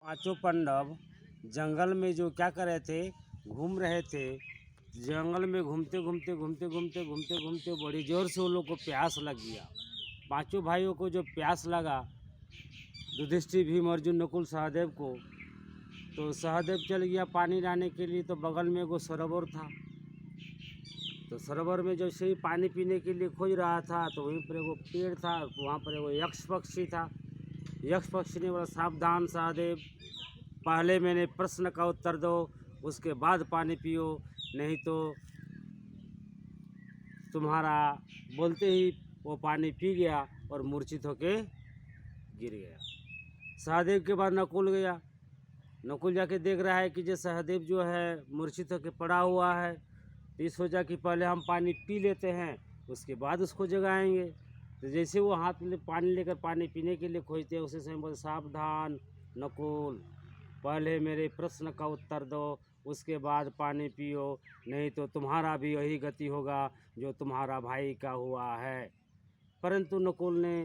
पांचों पांडव जंगल में जो क्या कर रहे थे, घूम रहे थे। जंगल में घूमते घूमते घूमते घूमते घूमते घूमते बड़ी जोर से उन लोग को प्यास लग गया। पांचों भाइयों को जो प्यास लगा, युधिष्ठिर, भीम, अर्जुन, नकुल, सहदेव को, तो सहदेव चल गया पानी लाने के लिए। तो बगल में वो सरोवर था, तो सरोवर में जैसे ही पानी पीने के लिए खोज रहा था, तो वहीं पर वो पेड़ था, वहाँ पर वो यक्ष पक्षी था। यक्ष पक्षी ने बोला, सावधान सहदेव, पहले मैंने प्रश्न का उत्तर दो, उसके बाद पानी पियो, नहीं तो तुम्हारा। बोलते ही वो पानी पी गया और मूर्छित होके गिर गया। सहदेव के बाद नकुल गया। नकुल जाके देख रहा है कि जो सहदेव जो है मूर्छित होके पड़ा हुआ है, तो ये सोचा कि पहले हम पानी पी लेते हैं, उसके बाद उसको जगाएंगे। तो जैसे वो हाथ में पानी लेकर पानी पीने के लिए खोजते हैं, उसी समय बोले, सावधान नकुल, पहले मेरे प्रश्न का उत्तर दो, उसके बाद पानी पियो, नहीं तो तुम्हारा भी यही गति होगा जो तुम्हारा भाई का हुआ है। परंतु नकुल ने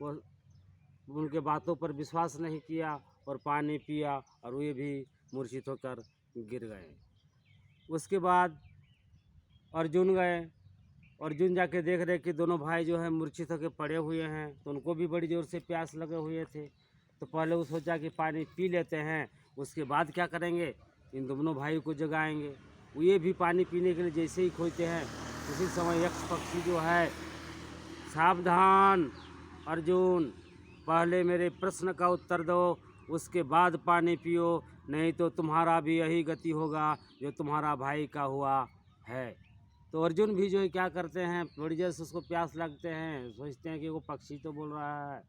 वो उनके बातों पर विश्वास नहीं किया और पानी पिया और वे भी मूर्छित होकर गिर गए। उसके बाद अर्जुन गए। अर्जुन जाके देख रहे कि दोनों भाई जो है मूर्छित होकर पड़े हुए हैं, तो उनको भी बड़ी ज़ोर से प्यास लगे हुए थे। तो पहले वो सोचा कि पानी पी लेते हैं, उसके बाद क्या करेंगे, इन दोनों भाइयों को जगाएंगे। ये भी पानी पीने के लिए जैसे ही खोजते हैं, उसी समय यक्ष पक्षी जो है, सावधान अर्जुन, पहले मेरे प्रश्न का उत्तर दो, उसके बाद पानी पियो, नहीं तो तुम्हारा भी यही गति होगा जो तुम्हारा भाई का हुआ है। तो अर्जुन भी जो है क्या करते हैं, थोड़ी देर से उसको प्यास लगते हैं, सोचते हैं कि वो पक्षी तो बोल रहा है,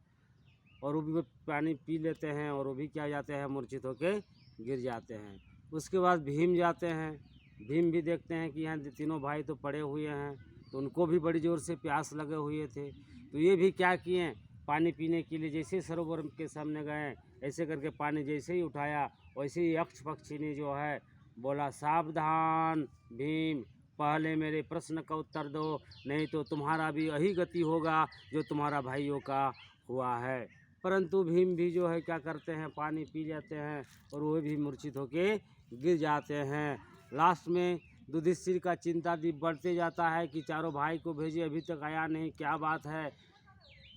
और वो भी पानी पी लेते हैं और वो भी क्या जाते हैं, मूर्छित होके गिर जाते हैं। उसके बाद भीम जाते हैं। भीम भी देखते हैं कि यहाँ तीनों भाई तो पड़े हुए हैं, तो उनको भी बड़ी ज़ोर से प्यास लगे हुए थे। तो ये भी क्या किए, पानी पीने के लिए जैसे सरोवर के सामने गए, ऐसे करके पानी जैसे ही उठाया, वैसे ही यक्ष पक्षी ने जो है बोला, सावधान भीम, पहले मेरे प्रश्न का उत्तर दो, नहीं तो तुम्हारा भी यही गति होगा जो तुम्हारा भाइयों का हुआ है। परंतु भीम भी जो है क्या करते हैं, पानी पी जाते हैं और वो भी मूर्छित होके गिर जाते हैं। लास्ट में युधिष्ठिर का चिंता बढ़ते जाता है कि चारों भाई को भेजे, अभी तक आया नहीं, क्या बात है।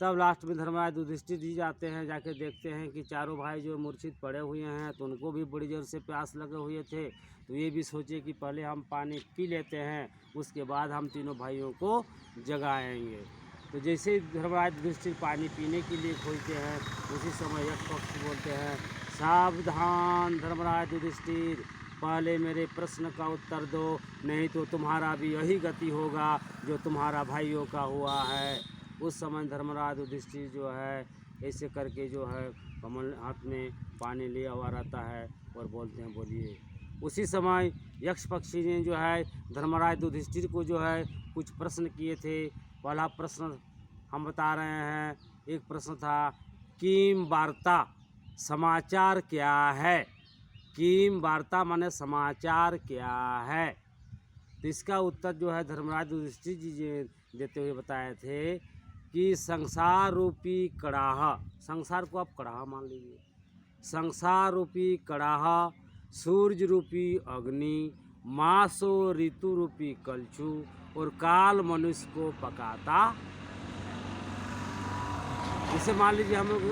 तब लास्ट में धर्मराज युधिष्ठिर जी जाते हैं, जाके देखते हैं कि चारों भाई जो मूर्छित पड़े हुए हैं, तो उनको भी बड़ी जोर से प्यास लगे हुए थे। तो ये भी सोचे कि पहले हम पानी पी लेते हैं, उसके बाद हम तीनों भाइयों को जगाएंगे। तो जैसे ही धर्मराज युधिष्ठिर पानी पीने के लिए खोजते हैं, उसी समय यक्ष पक्षी बोलते हैं, सावधान धर्मराज युधिष्ठिर, पहले मेरे प्रश्न का उत्तर दो, नहीं तो तुम्हारा भी यही गति होगा जो तुम्हारा भाइयों का हुआ है। उस समय धर्मराज युधिष्ठिर जो है ऐसे करके जो है कमल हाथ में पानी लिया हुआ रहता है और बोलते हैं, बोलिए। उसी समय यक्ष पक्षी ने जो है धर्मराज युधिष्ठिर को जो है कुछ प्रश्न किए थे। पहला प्रश्न हम बता रहे हैं, एक प्रश्न था, किम वार्ता, समाचार क्या है। किम वार्ता माने समाचार क्या है। तो इसका उत्तर जो है धर्मराज युधिष्ठिर जी देते हुए बताए थे कि संसार रूपी कड़ाह, संसार को आप कड़ाह मान लीजिए, संसार रूपी कड़ाह, सूर्य रूपी अग्नि, मासो ऋतु रूपी कलछू, और काल मनुष्य को पकाता। जैसे मान लीजिए हम लोग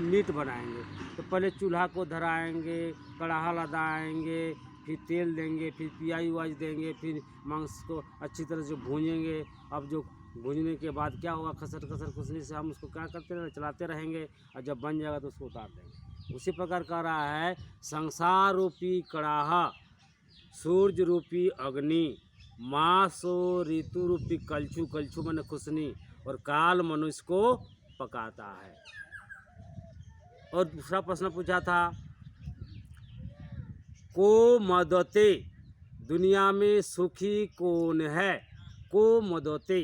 मीट बनाएंगे, तो पहले चूल्हा को धराएंगे, कड़ाहा लदाएंगे, फिर तेल देंगे, फिर प्याज उज देंगे, फिर मांस को अच्छी तरह से भूनेंगे। अब जो भूनने के बाद क्या होगा, खसर खसर खुशनी से हम उसको क्या करते रहेंगे, चलाते रहेंगे, और जब बन जाएगा तो उसको उतार देंगे। उसी प्रकार कह रहा है, संसार रूपी कड़ाहा, सूर्य रूपी अग्नि, मासो ऋतु रूपी कलछू, कलछू माने खुशनी, और काल मनुष्य को पकाता है। और दूसरा प्रश्न पूछा था, को मदते, दुनिया में सुखी कौन है, को मदते।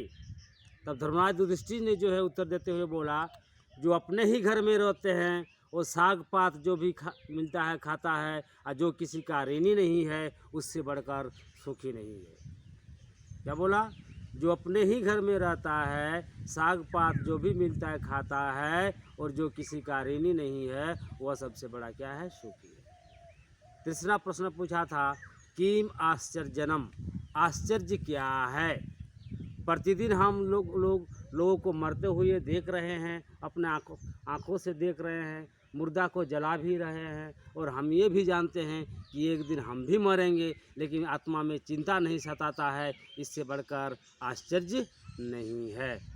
तब धर्मराज युधिष्ठिर ने जो है उत्तर देते हुए बोला, जो अपने ही घर में रहते हैं, वो साग पात जो भी मिलता है खाता है, और जो किसी का ऋणी नहीं है, उससे बढ़कर सुखी नहीं है। क्या बोला, जो अपने ही घर में रहता है, साग पात जो भी मिलता है खाता है, और जो किसी का ऋणी नहीं है, वह सबसे बड़ा क्या है? सुखी है। तीसरा प्रश्न पूछा था, किम आश्चर्यजनम, आश्चर्य क्या है? प्रतिदिन हम लोगों को मरते हुए देख रहे हैं, अपने आँखों से देख रहे हैं, मुर्दा को जला भी रहे हैं, और हम ये भी जानते हैं कि एक दिन हम भी मरेंगे, लेकिन आत्मा में चिंता नहीं सताता है। इससे बढ़कर आश्चर्य नहीं है।